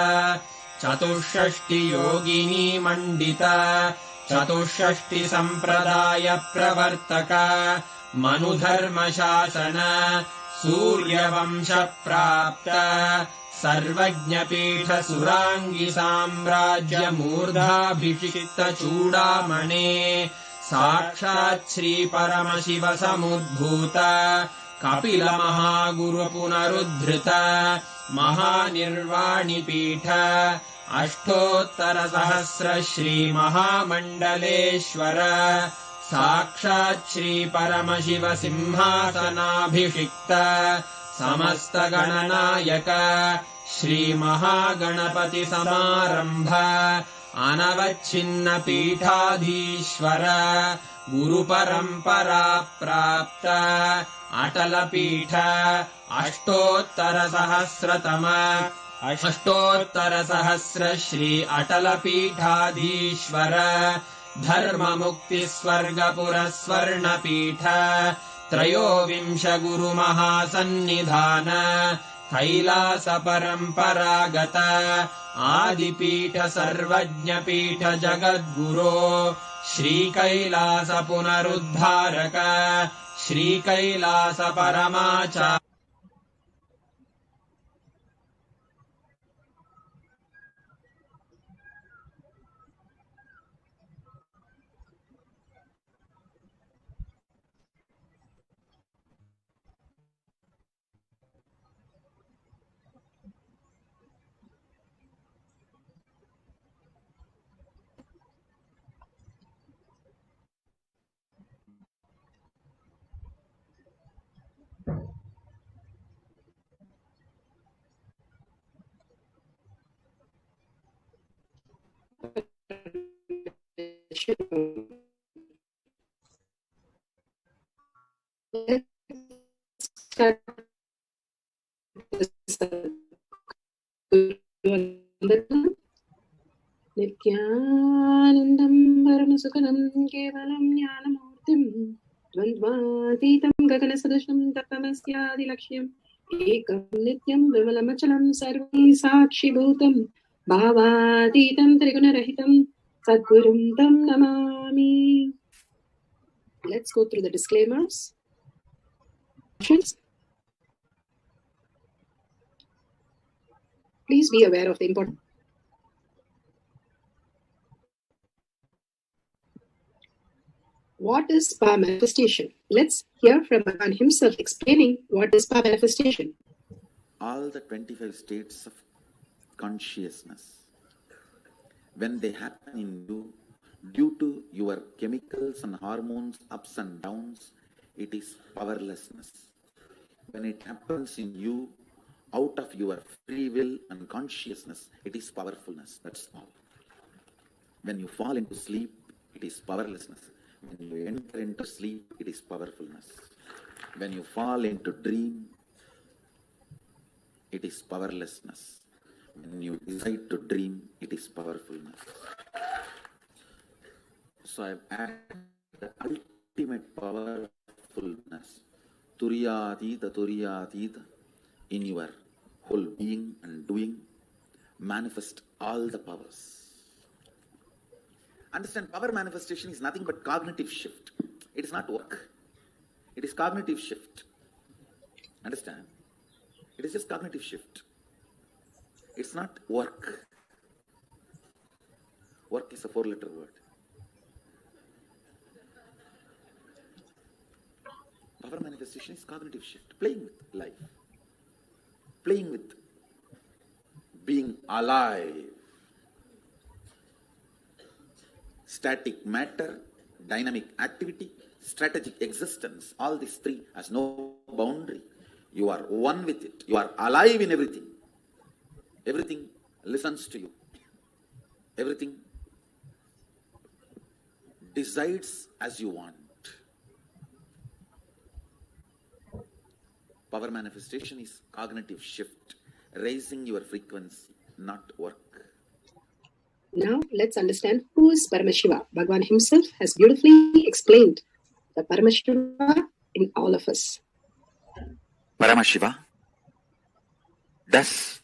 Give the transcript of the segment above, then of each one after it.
चतुष्षष्टि योगिनी मण्डित चतुष्षष्टि सम्प्रदाय प्रवर्तक मनुधर्मशासन सूर्यवंश प्राप्त सर्वज्ञपीठ सुराङ्गी साम्राज्यमूर्धाभिषिक्त चूडामणे साक्षात् श्रीपरमशिव समुद्भूत कपिल महागुरु पुनरुद्धृत महानिर्वाणिपीठ अष्टोत्तरसहस्र श्रीमहामण्डलेश्वर साक्षात् श्रीपरमशिव सिंहासनाभिषिक्त समस्तगणनायक श्रीमहागणपति समारम्भ अनवच्छिन्न पीठाधीश्वर गुरुपरम्परा प्राप्त अटलपीठ अष्टोत्तरसहस्र श्री अटलपीठाधीश्वर धर्ममुक्तिस्वर्गपुरस्वर्णपीठ त्रयोविंश गुरुमहासन्निधान कैलास परम्परागत आदिपीठ सर्वज्ञपीठ जगद्गुरो श्रीकैलास पुनरुद्धारक श्रीकैलास परमाचार्य नित्यानन्दं परमसुखदं केवलं ज्ञानमूर्तिं द्वन्द्वातीतं गगनसदृशं तत्त्वमस्यादिलक्ष्यम् एकं नित्यं विमलमचलं सर्वे साक्षिभूतं भावातीतं त्रिगुणरहितं सद्गुरुं तं Namami. Let's go through the disclaimers. Please be aware of the important. What is power manifestation? Let's hear from Bhagavan himself explaining what is power manifestation. All the 25 states of consciousness, when they happen in you, due to your chemicals and hormones ups and downs, it is powerlessness. When it happens in you, out of your free will and consciousness, it is powerfulness. That's all. When you fall into sleep, it is powerlessness. When you enter into sleep, it is powerfulness. When you fall into dream, it is powerlessness. When you decide to dream, it is powerfulness. So I have added the ultimate powerfulness, Turiyatita, in your whole being and doing, manifest all the powers. Understand, power manifestation is nothing but cognitive shift. It is not work. It is cognitive shift. Understand? It is just cognitive shift. It's not work. Work is a 4-letter word. Power manifestation is cognitive shift. Playing with life. Playing with being alive. Static matter, dynamic activity, strategic existence, all these three has no boundary. You are one with it. You are alive in everything. Everything listens to you. Everything decides as you want. Power manifestation is cognitive shift, raising your frequency, not work. Now let's understand who is Paramashiva. Bhagavan himself has beautifully explained the Paramashiva in all of us. Paramashiva does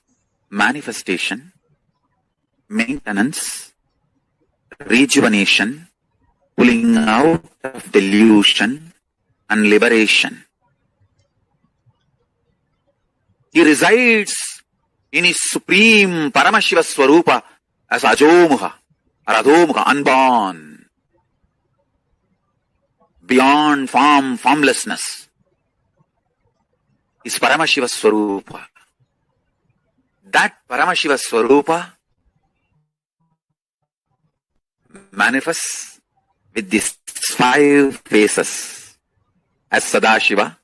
manifestation maintenance, rejuvenation, pulling out of delusion, and liberation. He resides in his supreme Paramashiva Swarupa as Ajomuha or Adhomuha, unborn, beyond form, formlessness, is Paramashiva Swarupa. That Paramashiva Swarupa manifests with these 5 faces as Sadashiva,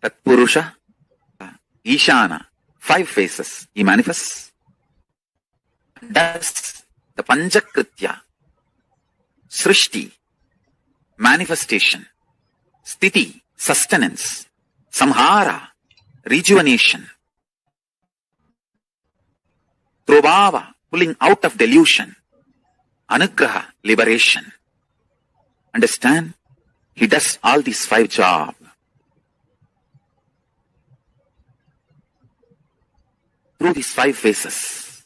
Tatpurusha, Ishana. 5 faces he manifests. Does the Panchakritya, Srishti, manifestation, Sthiti, sustenance, Samhara, rejuvenation, Prabhava, pulling out of delusion, Anugraha, liberation. Understand? He does all these 5 jobs. Through these 5 phases.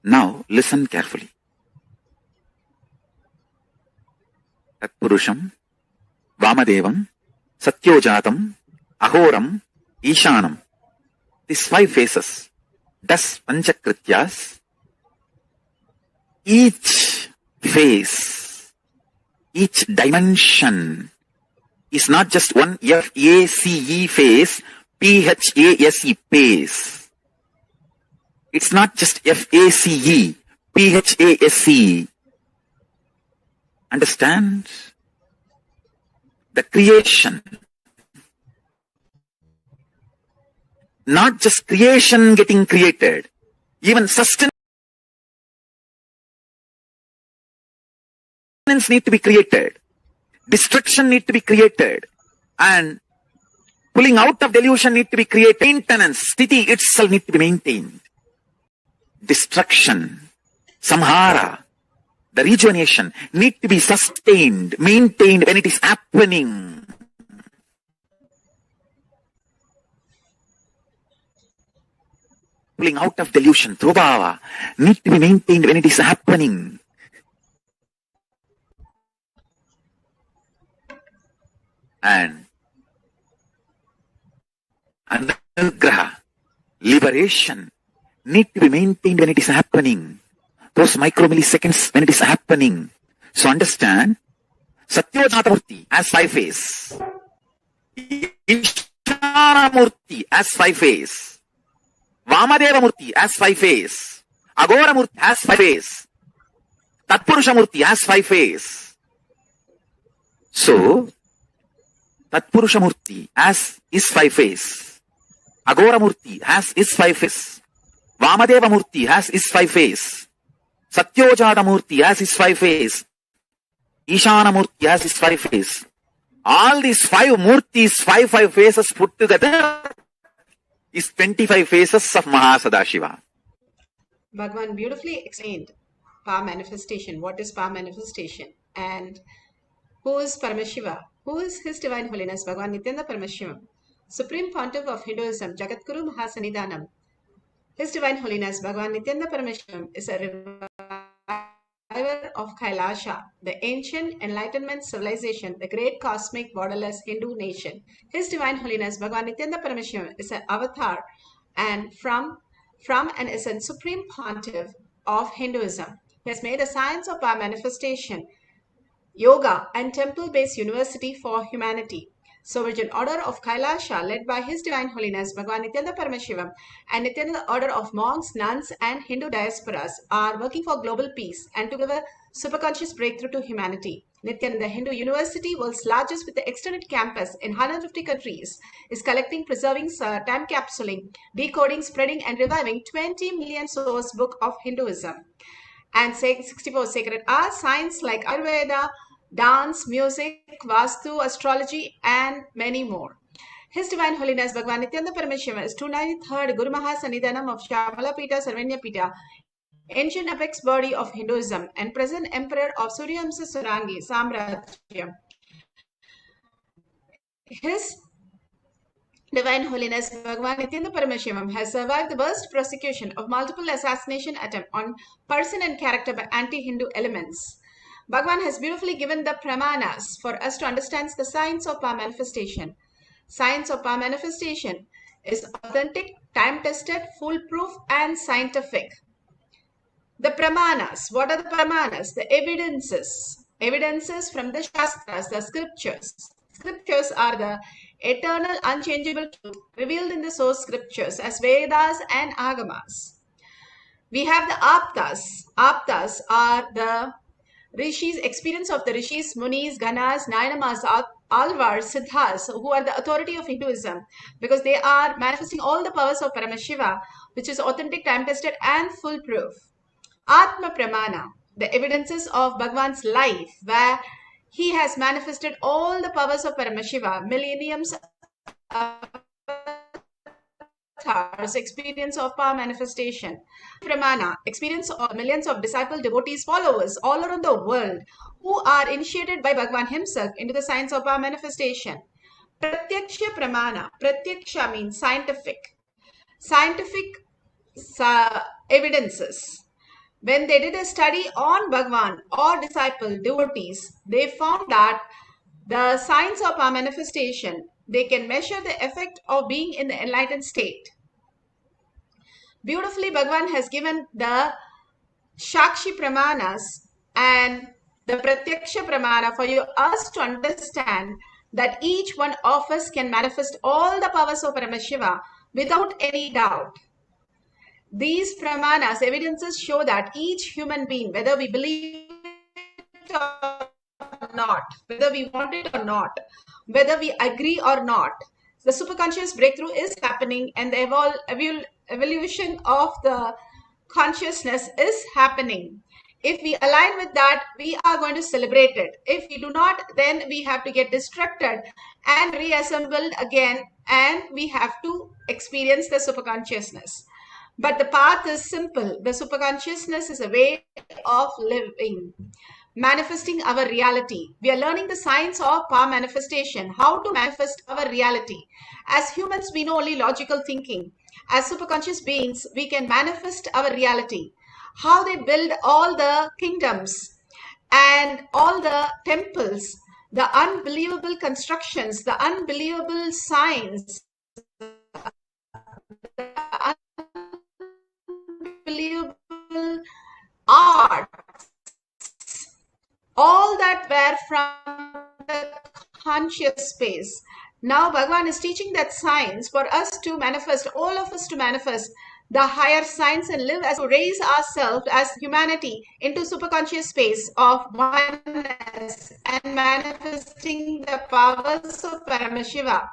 Now listen carefully. Tatpurusham, Vamadevam, Satyojatam, Ahoram, Ishanam. These 5 phases. Thus Panchakrityas. Each phase, each dimension is not just one F-A-C-E phase, P-H-A-S-E phase. It's not just F-A-C-E, P-H-A-S-E. Understand? The creation. Not just creation getting created. Even sustenance need to be created. Destruction need to be created. And pulling out of delusion need to be created. Maintenance, sthiti itself need to be maintained. Destruction, samhara, the rejuvenation need to be sustained, maintained when it is happening. Pulling out of delusion, Prabhava, need to be maintained when it is happening. And Anugraha, liberation, need to be maintained when it is happening. Those micromilliseconds when it is happening. So understand, Satyojnatamurti as 5 phase. Ishanamurti as 5 phase. Vamadevamurti as 5 phase. Agoramurti as 5 phase. Tatpurushamurti as 5 phase. So, Tatpurushamurti as is 5 phase. Agoramurti has is 5 phase. Vamadeva Murti has his 5 face. Satyojata Murti has his 5 face. Ishana Murti has his 5 face. All these 5 Murtis, 5 faces put together is 25 faces of Mahasadashiva. Bhagavan beautifully explained power manifestation. What is power manifestation? And who is Paramashiva? Who is His Divine Holiness Bhagavan Nithyananda Paramashivam, Supreme Pontiff of Hinduism, Jagadguru Mahasannidhanam. His Divine Holiness Bhagavan Nithyananda Paramashivam is a reviver of Kailasa, the ancient enlightenment civilization, the great cosmic borderless Hindu nation. His Divine Holiness Bhagavan Nithyananda Paramashivam is an avatar and from and is a supreme pontiff of Hinduism. He has made a science of power manifestation, yoga and temple-based university for humanity. So Virgin Order of Kailasa, led by His Divine Holiness Bhagavan Nithyananda Paramashivam and Nithyananda Order of monks, nuns and Hindu diasporas are working for global peace and to give a superconscious breakthrough to humanity. Nithyananda Hindu University, world's largest with the extended campus in 150 countries, is collecting, preserving, time capsuling, decoding, spreading and reviving 20 million source book of Hinduism and 64 sacred arts, science like Ayurveda, dance, music, Vastu, astrology, and many more. His Divine Holiness Bhagavan Nithyananda Paramashivam is 293rd Guru Mahasannidhanam of Shamalapita Sarvanyapita, ancient apex body of Hinduism and present emperor of Suryamsa Surangi Samrajya. His Divine Holiness Bhagavan Nithyananda Paramashivam has survived the worst prosecution of multiple assassination attempts on person and character by anti-Hindu elements. Bhagavan has beautifully given the pramanas for us to understand the science of power manifestation. Science of power manifestation is authentic, time-tested, foolproof, and scientific. The pramanas. What are the pramanas? The evidences. Evidences from the Shastras, the scriptures. Scriptures are the eternal, unchangeable truth revealed in the source scriptures as Vedas and Agamas. We have the Aptas. Aptas are the Rishis, experience of the Rishis, Munis, Ganas, Nayanamas, Alvars, Siddhas, who are the authority of Hinduism, because they are manifesting all the powers of Paramashiva, which is authentic, time-tested, and foolproof. Atma Pramana, the evidences of Bhagavan's life, where he has manifested all the powers of Paramashiva, millenniums avatars, experience of power manifestation. Pramana, experience of millions of disciple devotees, followers all around the world who are initiated by Bhagavan himself into the science of power manifestation. Pratyaksha Pramana, Pratyaksha means scientific. Scientific evidences. When they did a study on Bhagavan or disciple devotees, they found that the science of our manifestation, they can measure the effect of being in the enlightened state. Beautifully, Bhagavan has given the Shakshi Pramanas and the Pratyaksha Pramana for us to understand that each one of us can manifest all the powers of Paramashiva without any doubt. These pramanas, evidences show that each human being, whether we believe it or not, whether we want it or not, whether we agree or not, the superconscious breakthrough is happening and the evolution of the consciousness is happening. If we align with that, we are going to celebrate it. If we do not, then we have to get distracted and reassembled again, and we have to experience the superconsciousness. But the path is simple. The superconsciousness is a way of living, manifesting our reality. We are learning the science of power manifestation, how to manifest our reality. As humans, we know only logical thinking. As superconscious beings, we can manifest our reality. How they build all the kingdoms and all the temples, the unbelievable constructions, the unbelievable signs, the unbelievable art, all that were from the conscious space. Now Bhagavan is teaching that science for us to manifest, all of us to manifest the higher science and live as to raise ourselves as humanity into superconscious space of oneness and manifesting the powers of Paramashiva.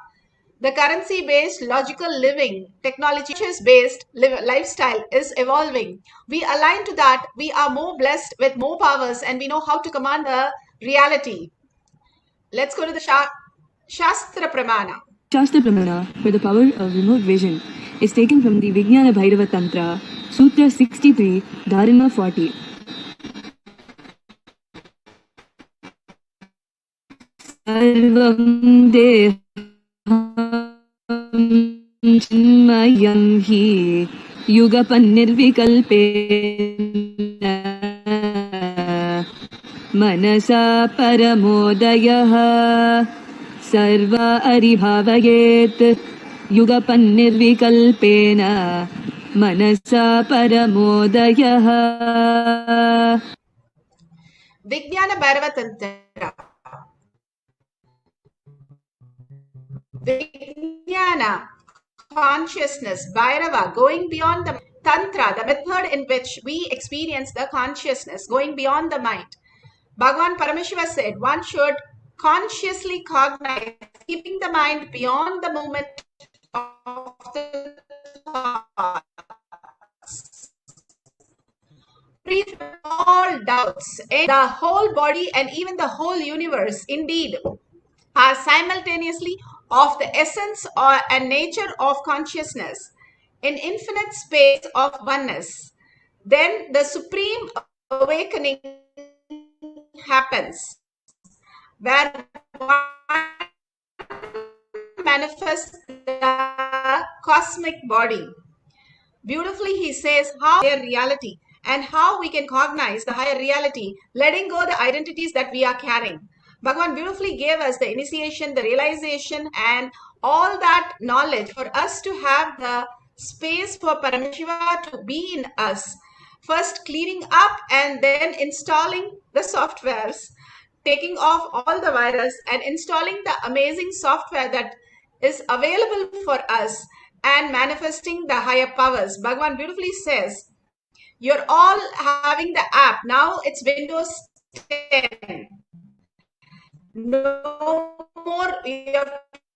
The currency-based logical living, technology-based lifestyle is evolving. We align to that. We are more blessed with more powers and we know how to command the reality. Let's go to the Shastra Pramana. Shastra Pramana for the power of remote vision is taken from the Vijnana Bhairava Tantra, Sutra 63, Dharma 40. Sarvam Deham Chinmayam Hi Yugapanirvikalpena Manasa Paramodayaha Sarva Aribhavayet Yugapanirvikalpena Manasa Paramodayaha. Vijnana Bhairava Tantra. Vijnana, consciousness, Bhairava, going beyond the Tantra, the method in which we experience the consciousness, going beyond the mind. Bhagavan Paramashiva said one should consciously cognize, keeping the mind beyond the movement of the thoughts. Free from all doubts, and the whole body and even the whole universe indeed are simultaneously of the essence and nature of consciousness in infinite space of oneness. Then the supreme awakening happens, where one manifest the cosmic body. Beautifully, he says how their reality and how we can cognize the higher reality, letting go the identities that we are carrying. Bhagavan beautifully gave us the initiation, the realization, and all that knowledge for us to have the space for Paramashiva to be in us. First cleaning up and then installing the softwares, taking off all the virus and installing the amazing software that is available for us and manifesting the higher powers. Bhagavan beautifully says, you're all having the app. Now it's Windows 10. No more you have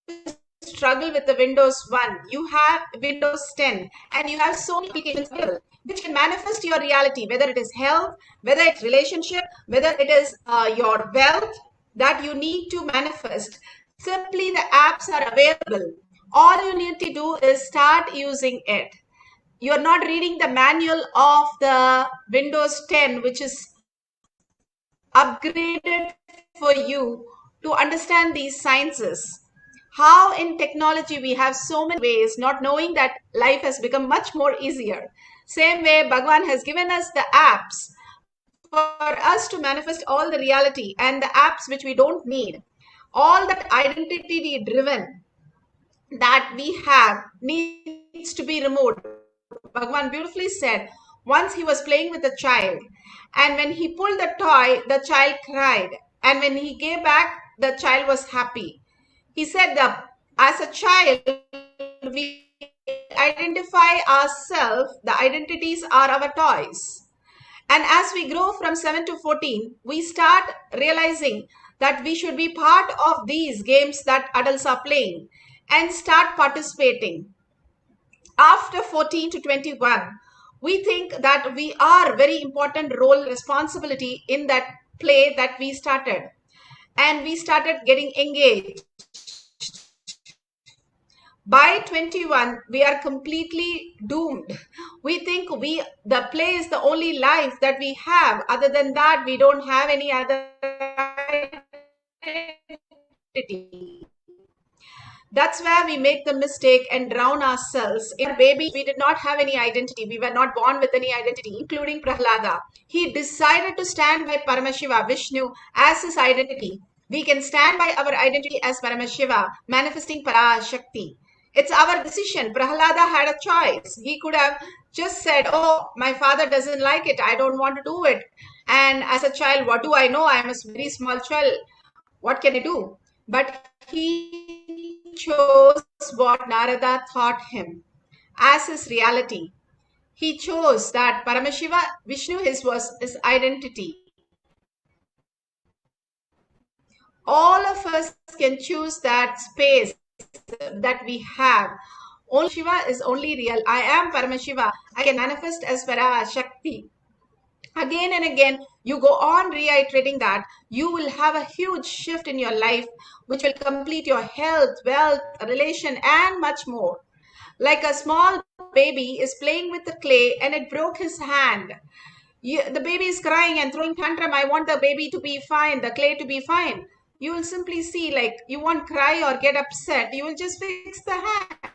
to struggle with the Windows 1. You have Windows 10 and you have so many applications available which can manifest your reality, whether it is health, whether it's relationship, whether it is your wealth that you need to manifest. Simply the apps are available. All you need to do is start using it. You're not reading the manual of the Windows 10, which is upgraded for you to understand these sciences. How in technology we have so many ways, not knowing that life has become much more easier. Same way Bhagavan has given us the apps for us to manifest all the reality, and the apps which we don't need. All that identity driven that we have needs to be removed. Bhagavan beautifully said, once he was playing with a child, and when he pulled the toy, the child cried. And when he gave back, the child was happy. He said that as a child, we identify ourselves, the identities are our toys. And as we grow from 7 to 14, we start realizing that we should be part of these games that adults are playing and start participating. After 14 to 21, we think that we are very important role responsibility in that play that we started. And we started getting engaged. By 21, we are completely doomed. We think the play is the only life that we have. Other than that, we don't have any other identity. That's where we make the mistake and drown ourselves. In baby, we did not have any identity. We were not born with any identity, including Prahlada. He decided to stand by Paramashiva, Vishnu, as his identity. We can stand by our identity as Paramashiva, manifesting Parashakti. It's our decision. Prahlada had a choice. He could have just said, oh, my father doesn't like it. I don't want to do it. And as a child, what do I know? I am a very small child. What can I do? But he chose what Narada taught him as his reality. He chose that Paramashiva, Vishnu, was his identity. All of us can choose that space that we have. Only Shiva is only real. I am Paramashiva. I can manifest as Parashakti. Again and again, you go on reiterating that, you will have a huge shift in your life, which will complete your health, wealth, relation, and much more. Like a small baby is playing with the clay and it broke his hand. The baby is crying and throwing tantrum. I want the baby to be fine, the clay to be fine. You will simply see, like, you won't cry or get upset. You will just fix the hand.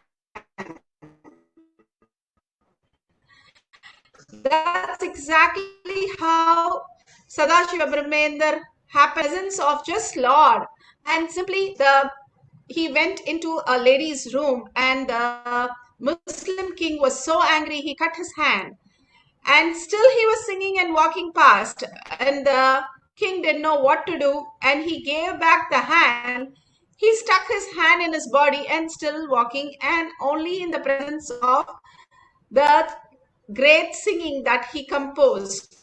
That's exactly how Sadashiva Brahmendra happened. Presence of just Lord. And simply he went into a lady's room and the Muslim king was so angry he cut his hand. And still he was singing and walking past. And the king didn't know what to do. And he gave back the hand. He stuck his hand in his body and still walking, and only in the presence of the great singing that he composed.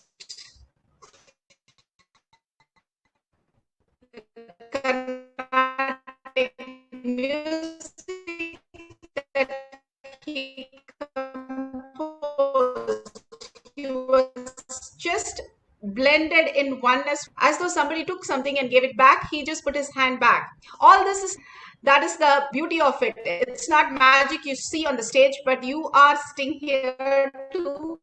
Carnatic music that he composed, he was just blended in oneness, as though somebody took something and gave it back. He just put his hand back. All this that is the beauty of it. It's not magic you see on the stage, but you are sitting here to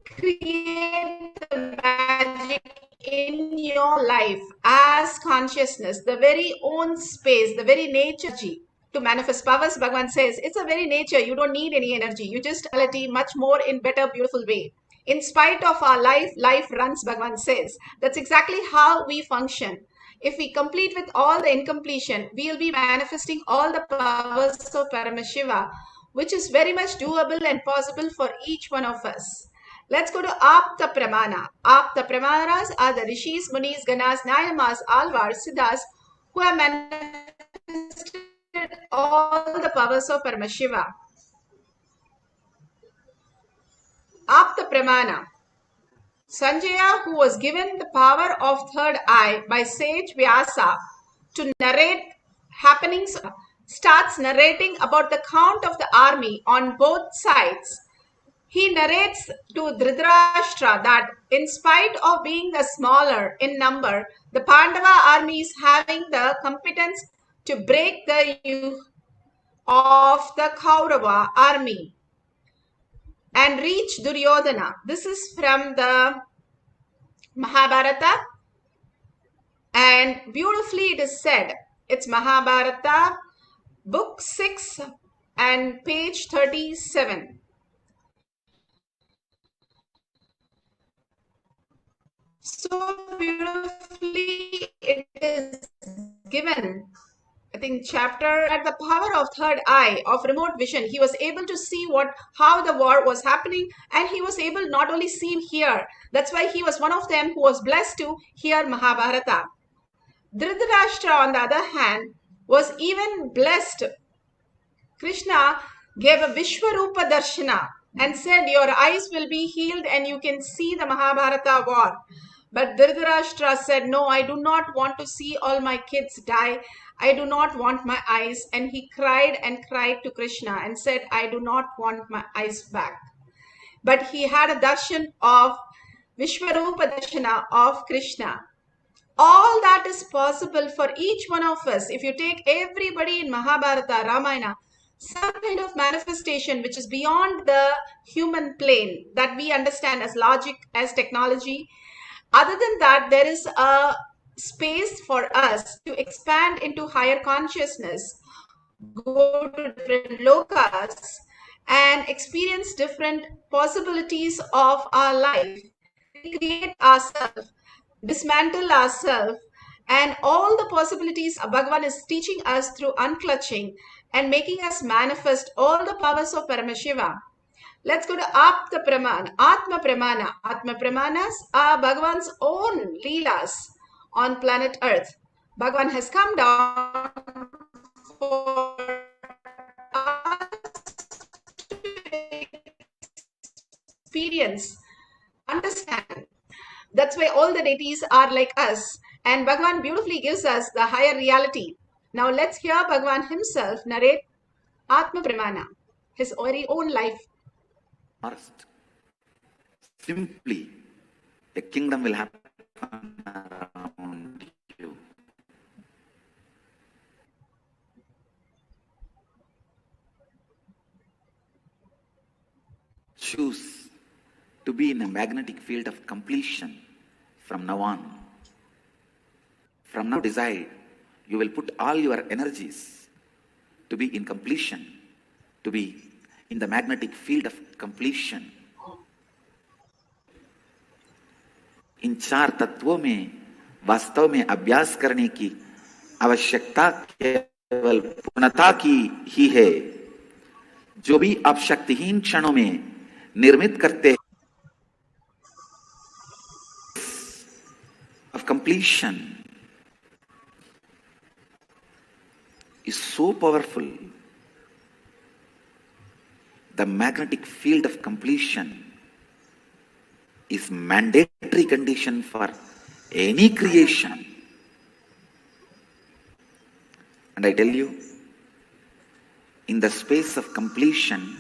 create the magic in your life as consciousness, the very own space, the very nature to manifest powers. Bhagavan says it's a very nature. You don't need any energy. You just reality much more in better, beautiful way. In spite of our life, life runs, Bhagavan says. That's exactly how we function. If we complete with all the incompletion, we'll be manifesting all the powers of Paramashiva, which is very much doable and possible for each one of us. Let's go to Apta Pramana. Apta Pramanas are the Rishis, Munis, Ganas, Nayamas, Alvars, Siddhas who have manifested all the powers of Paramashiva. Apta Pramana. Sanjaya, who was given the power of third eye by sage Vyasa to narrate happenings, starts narrating about the count of the army on both sides. He narrates to Dhritarashtra that in spite of being the smaller in number, the Pandava army is having the competence to break the yoke of the Kaurava army and reach Duryodhana. This is from the Mahabharata, and beautifully it is said. It's Mahabharata, book 6 and page 37. So beautifully it is given. I think chapter at the power of third eye of remote vision. He was able to see how the war was happening, and he was able not only see hear. That's why he was one of them who was blessed to hear Mahabharata. Dhritarashtra, on the other hand, was even blessed. Krishna gave a Vishwarupa Darshana and said, your eyes will be healed and you can see the Mahabharata war. But Dhritarashtra said, no, I do not want to see all my kids die. I do not want my eyes. And he cried and cried to Krishna and said, I do not want my eyes back. But he had a darshan of Vishwarupa Darshana of Krishna. All that is possible for each one of us. If you take everybody in Mahabharata, Ramayana, some kind of manifestation which is beyond the human plane that we understand as logic, as technology. Other than that, there is a space for us to expand into higher consciousness, go to different lokas and experience different possibilities of our life, create ourselves, dismantle ourselves, and all the possibilities Bhagavan is teaching us through unclutching and making us manifest all the powers of Paramashiva. Let's go to Apta Pramana, Atma Pramana. Atma Pramanas are Bhagavan's own Leelas on planet Earth. Bhagavan has come down for us to experience, understand. That's why all the deities are like us. And Bhagavan beautifully gives us the higher reality. Now let's hear Bhagavan himself narrate Atma Pramana, his very own life. First, simply, a kingdom will happen around you. Choose to be in a magnetic field of completion from now on. From now, decide you will put all your energies to be in completion, to be in the magnetic field of completion. इन चार तत्वों में वास्तव में अभ्यास करने की आवश्यकता केवल पूर्णता की ही है. जो भी आप शक्तिहीन क्षणों में निर्मित करते हैं of completion is so powerful. The magnetic field of completion is mandatory condition for any creation. And I tell you, in the space of completion,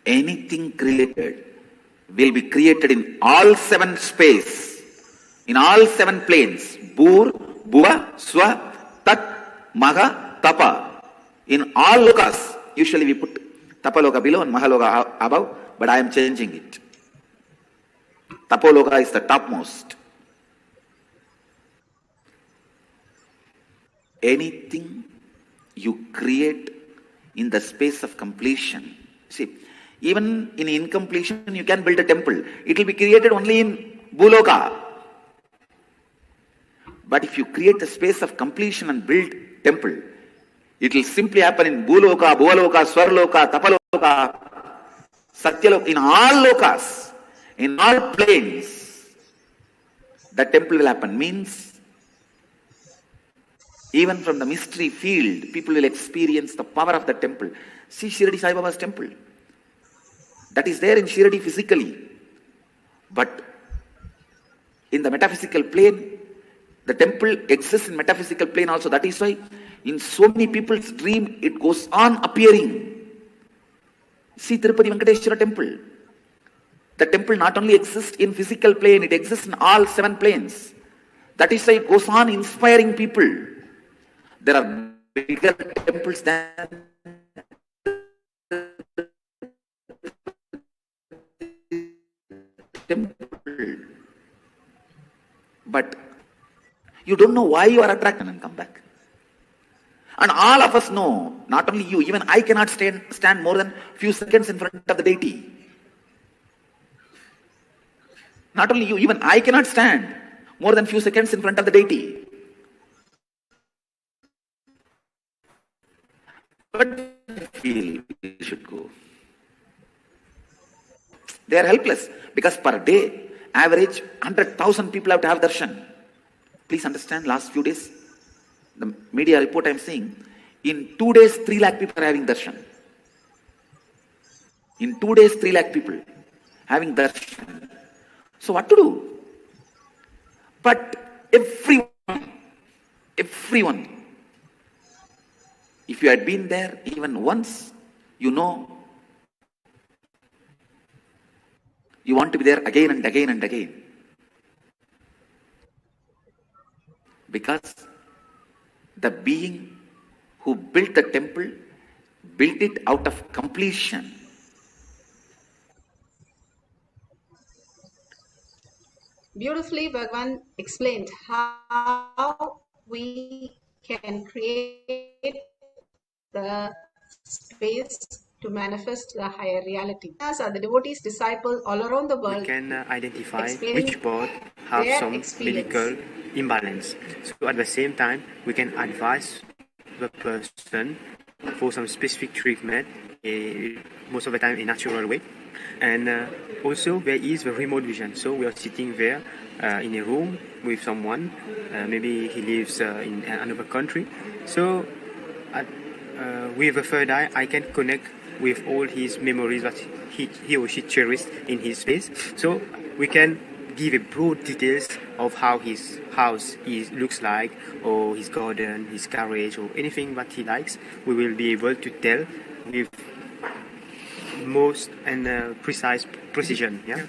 anything created will be created in all seven space, in all seven planes. Bhur, Bhuva, Swa, Tat, Maha, Tapa. In all lokas, usually we put Tapaloka below and Mahaloka above, but I am changing it. Tapoloka is the topmost. anything you create in the space of completion. See, even in incompletion, you can build a temple. It will be created only in Bhuloka. But if you create the space of completion and build temple, it will simply happen in Bhuloka, Bhuvaloka, Swarloka, Tapaloka, Satyaloka, in all lokas, in all planes, the temple will happen. Means, even from the mystery field, people will experience the power of the temple. See Shirdi Sai Baba's temple. That is there in Shirdi physically. But in the metaphysical plane, the temple exists in metaphysical plane also. That is why in so many people's dream, it goes on appearing. See Tirupati Venkateshwara temple. The temple not only exists in physical plane, it exists in all 7 planes. That is why it goes on inspiring people. There are bigger temples than temple. But you don't know why you are attracted and come back. And all of us know, not only you, even I cannot stand more than few seconds in front of the deity. Not only you, even I cannot stand more than few seconds in front of the deity. But feel we should go. They are helpless because per day, average 100,000 people have to have darshan. Please understand, last few days, the media report I am seeing, in 2 days, 3 lakh people are having darshan. In 2 days, 3 lakh people having darshan. So what to do? But everyone, if you had been there even once, you know, you want to be there again and again and again. Because the being who built the temple built it out of completion. Beautifully, Bhagavan explained how we can create the space to manifest the higher reality. As are the devotees, disciples all around the world, we can identify explaining which both have their some experience. medical imbalance. So at the same time, we can advise the person for some specific treatment, most of the time in a natural way. And also there is the remote vision. So we are sitting there in a room with someone, maybe he lives in another country. So with the third eye, I can connect with all his memories that he or she cherished in his space. So we can give a broad details of how his house looks like, or his garden, his garage, or anything that he likes. We will be able to tell with most and precise precision. Yeah.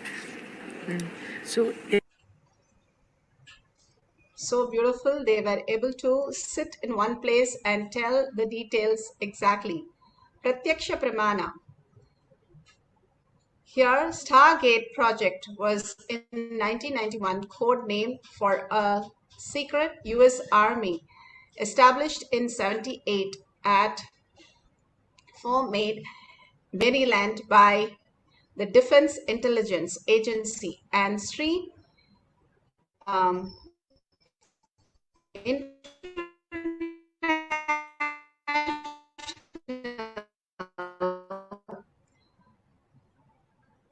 So beautiful, they were able to sit in one place and tell the details exactly. Pratyaksha Pramana. Here, Stargate project was in 1991 code name for a secret US Army established in 78 at Fort Meade, Maryland by the Defense Intelligence Agency and Sri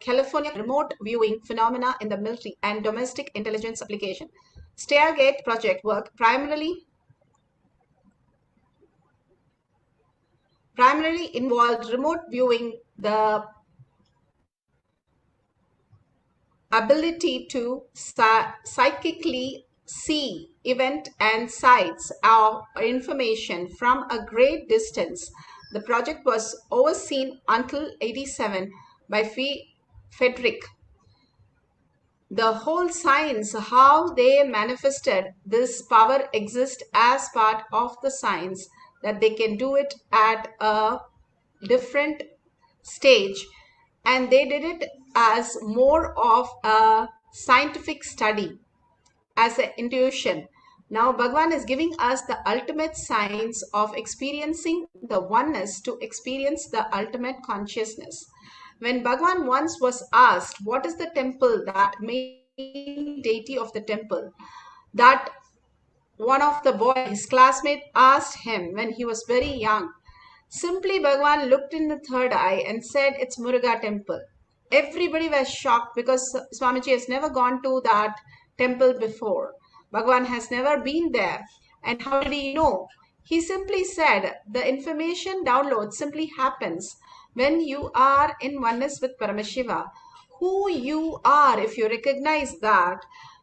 California remote viewing phenomena in the military and domestic intelligence application. Stargate project work primarily involved remote viewing, the ability to psychically see event and sites or information from a great distance. The project was overseen until 87 by Frederick. The whole science, how they manifested this power exists as part of the science, that they can do it at a different stage, and they did it as more of a scientific study, as an intuition. Now, Bhagavan is giving us the ultimate science of experiencing the oneness to experience the ultimate consciousness. When Bhagavan once was asked, what is the temple, that main deity of the temple, that one of the boys, his classmate, asked him when he was very young. Simply, Bhagavan looked in the third eye and said, it's Muruga temple. Everybody was shocked because Swamiji has never gone to that temple before. Bhagavan has never been there. And how did he know? He simply said, the information download simply happens when you are in oneness with Paramashiva. Who you are, if you recognize that,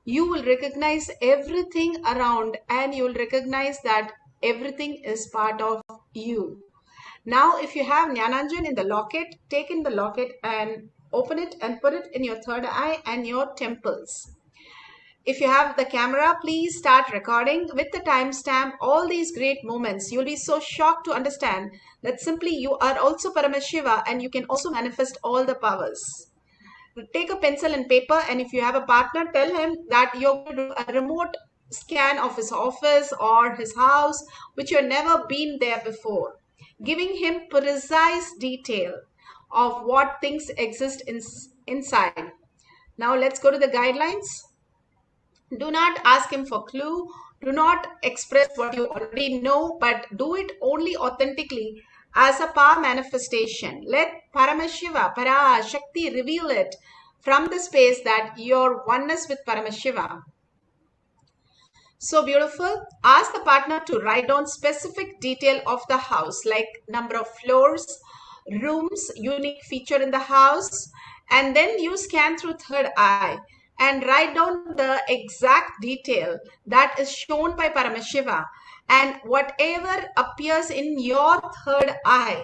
you will recognize everything around and you will recognize that everything is part of you. Now, if you have Jnananjan in the locket, take in the locket and open it and put it in your third eye and your temples. If you have the camera, please start recording with the timestamp all these great moments. You'll be so shocked to understand that simply you are also Paramashiva and you can also manifest all the powers. Take a pencil and paper, and if you have a partner, tell him that you're going to do a remote scan of his office or his house, which you've never been there before, giving him precise detail of what things exist inside. Now let's go to the guidelines. Do not ask him for clue. Do not express what you already know, but do it only authentically as a power manifestation. Let Paramashiva, Parashakti reveal it from the space that your oneness with Paramashiva. So beautiful. Ask the partner to write down specific detail of the house, like number of floors, rooms, unique feature in the house, and then you scan through third eye and write down the exact detail that is shown by Paramashiva, and whatever appears in your third eye,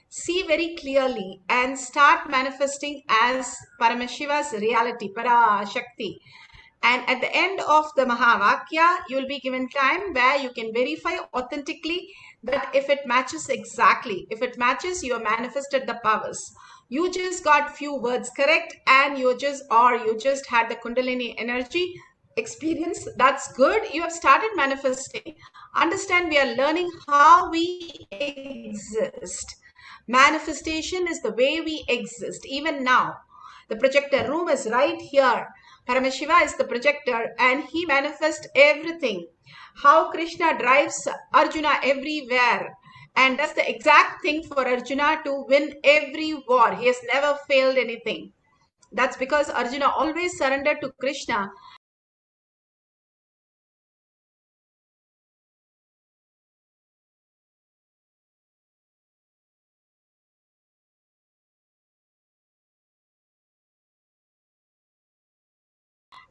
see very clearly and start manifesting as Paramashiva's reality, Parashakti. And at the end of the Mahavakya, you will be given time where you can verify authentically that if it matches exactly, if it matches, you have manifested the powers. You just got few words correct and you just had the Kundalini energy experience. That's good. You have started manifesting. Understand, we are learning how we exist. Manifestation is the way we exist. Even now, the projector room is right here. Paramashiva is the projector and he manifests everything. How Krishna drives Arjuna everywhere and does the exact thing for Arjuna to win every war. He has never failed anything. That's because Arjuna always surrendered to Krishna.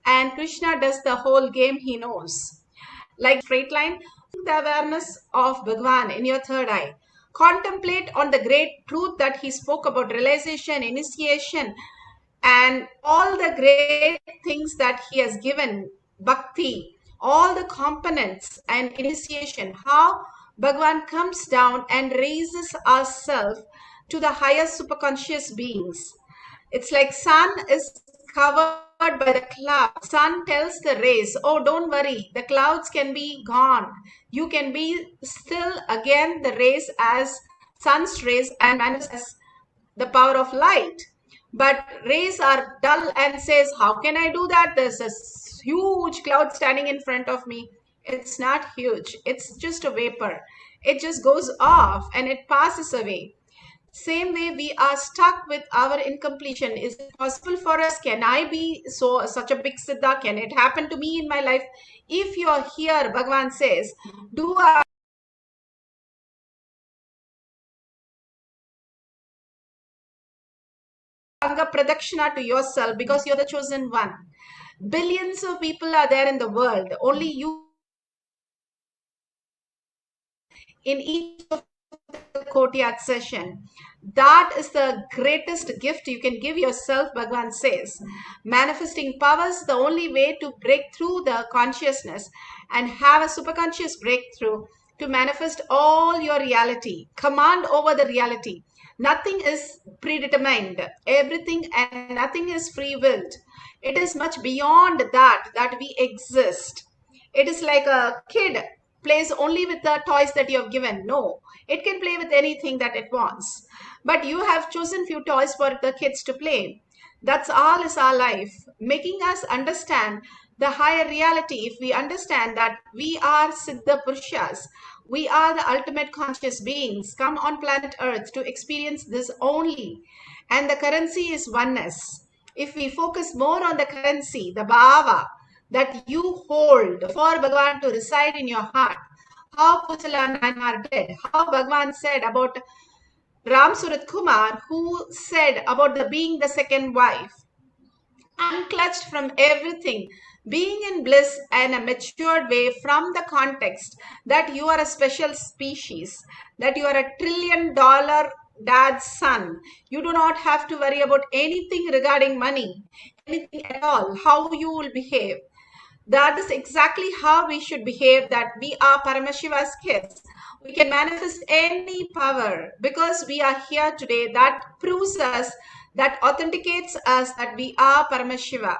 And Krishna does the whole game he knows. Like straight line, the awareness of Bhagavan in your third eye. Contemplate on the great truth that he spoke about, realization, initiation, and all the great things that he has given, bhakti, all the components and initiation, how Bhagavan comes down and raises ourselves to the higher superconscious beings. It's like sun is covered by the cloud. Sun tells the rays, oh, don't worry, the clouds can be gone. You can be still again the rays as sun's rays and manifest the power of light. But rays are dull and says, how can I do that? There's a huge cloud standing in front of me. It's not huge. It's just a vapor. It just goes off and it passes away. Same way we are stuck with our incompletion. Is it possible for us? Can I be such a big siddha? Can it happen to me in my life? If you are here, Bhagavan says, do a Anga Pradakshina to yourself because you're the chosen one. Billions of people are there in the world. Only you in each of the Kotiyat session. That is the greatest gift you can give yourself, Bhagavan says. Manifesting powers, the only way to break through the consciousness and have a superconscious breakthrough to manifest all your reality. Command over the reality. Nothing is predetermined. Everything and nothing is free-willed. It is much beyond that we exist. It is like a kid plays only with the toys that you have given. No, it can play with anything that it wants. But you have chosen few toys for the kids to play. That's all is our life, making us understand the higher reality. If we understand that we are Siddha Purushas, we are the ultimate conscious beings come on planet Earth to experience this only. And the currency is oneness. If we focus more on the currency, the bhava that you hold for Bhagavan to reside in your heart, how Kusala and Nayanar did, how Bhagavan said about Ram Surat Kumar, who said about the being the second wife, unclutched from everything, being in bliss and a matured way from the context that you are a special species, that you are $1 trillion dad's son. You do not have to worry about anything regarding money, anything at all, how you will behave. That is exactly how we should behave, that we are Paramashiva's kids. We can manifest any power because we are here today. That proves us, that authenticates us that we are Paramashiva.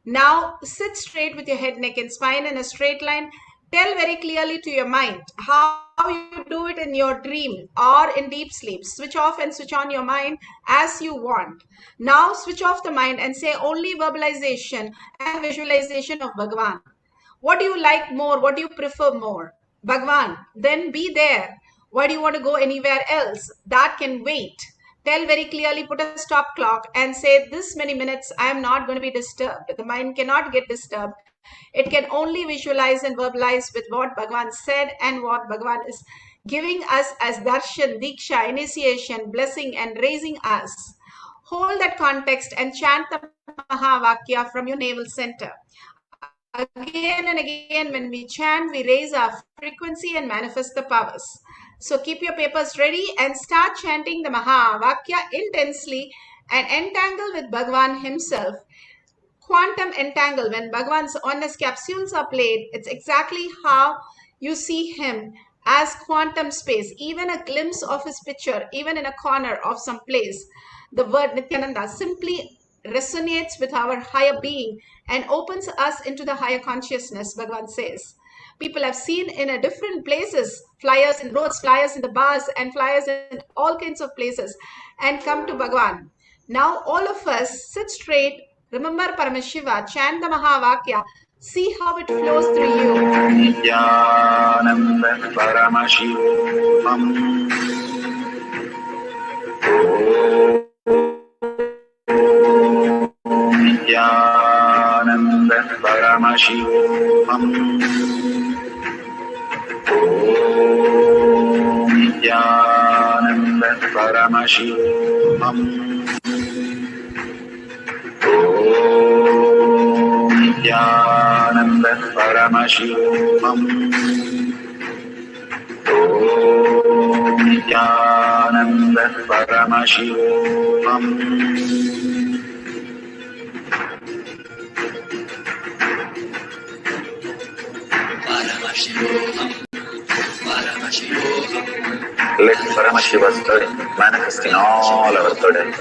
Now sit straight with your head, neck and spine in a straight line. Tell very clearly to your mind how you do it in your dream or in deep sleep. Switch off and switch on your mind as you want. Now switch off the mind and say only verbalization and visualization of Bhagavan. What do you like more? What do you prefer more? Bhagavan. Then be there. Why do you want to go anywhere else? That can wait. Tell very clearly, put a stop clock and say this many minutes I am not going to be disturbed. The mind cannot get disturbed. It can only visualize and verbalize with what Bhagavan said and what Bhagavan is giving us as darshan, diksha, initiation, blessing and raising us. Hold that context and chant the Mahavakya from your navel center. Again and again, when we chant, we raise our frequency and manifest the powers. So keep your papers ready and start chanting the Mahavakya intensely and entangle with Bhagavan himself. Quantum entangle, when Bhagavan's oneness capsules are played, it's exactly how you see him as quantum space, even a glimpse of his picture, even in a corner of some place. The word Nithyananda simply resonates with our higher being and opens us into the higher consciousness, Bhagavan says. People have seen in a different places, flyers in roads, flyers in the bars, and flyers in all kinds of places, and come to Bhagavan. Now all of us sit straight, remember Paramashiva, chant the Mahavakya, see how it flows through you. Nithyananda Paramashivam. Nithyananda Paramashivam. Nithyananda Paramashivam. Nithyananda Paramashivam. Nithyananda Paramashivam. Let Paramashiva's story manifest in all our bodies.